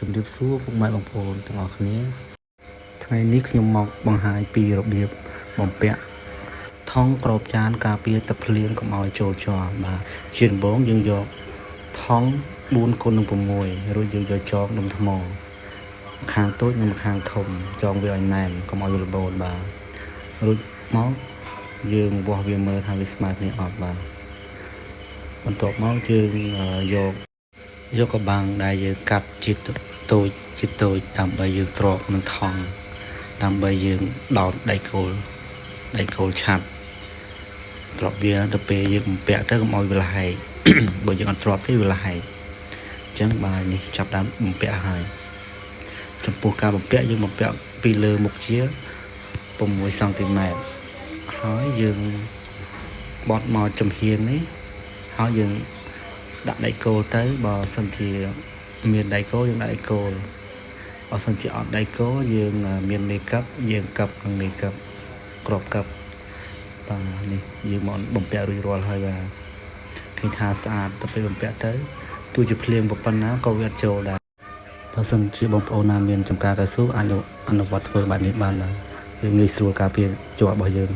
ជំរាបសួរពុកម៉ែបងប្អូនទាំងអស់គ្នាថ្ងៃនេះខ្ញុំមកបង្ហាញពីរបៀបបំពាក់ថង់ក្របចានការពារទឹកភ្លៀងកុំឲ្យចូលជាប់បាទជាដំបូងយើងយកថង់4x6រួចយើងយកចងដុំថ្មខាងតូចនិងខាងធំចងវាឲ្យណែនកុំឲ្យវាល្បូតបាទរួចមកយើងវាស់វាមើលថាវាស្មើគ្នាអត់បាទបន្ទាប់មកយើងយកកបាំងដែលយើងកាត់ជាតូចដើម្បីយើងទ្របនឹងថង់ដើម្បីយើងដោតដៃគោលឆាប់ទ្របវាទៅពេលយើងបំពាក់ទៅកុំឲ្យវាលហែក បើយើងអត់ទ្របទេវាលហែកអញ្ចឹងបាទនេះចាប់ដើមបំពាក់ហើយចំពោះការបំពាក់យើងបំពាក់ពីលើមុខជា6 សង់ទីម៉ែត្រហើយយើងបត់មកចំហៀងនេះហើយយើងដាក់ដៃគោលទៅបើសិនជាមានដៃគោលយើងដាក់ដៃគោលបើសិនជាអត់ដៃគោលយើងមានមេកឹបយើងកឹបនឹងមេកឹបក្របកឹបបាទនេះយើងមកបំពាក់រួចរាល់ហើយបាទឃើញថាស្អាតទៅពេលបំពាក់ទៅទោះជាភ្លៀងប៉ុណ្ណាក៏វាអត់ចូលដែរបើសិនជាបងប្អូនណាមានចំការកៅស៊ូអាចអនុវត្តធ្វើបែបនេះបានដែរវាងាយស្រួលការពារជ័ររបស់យើង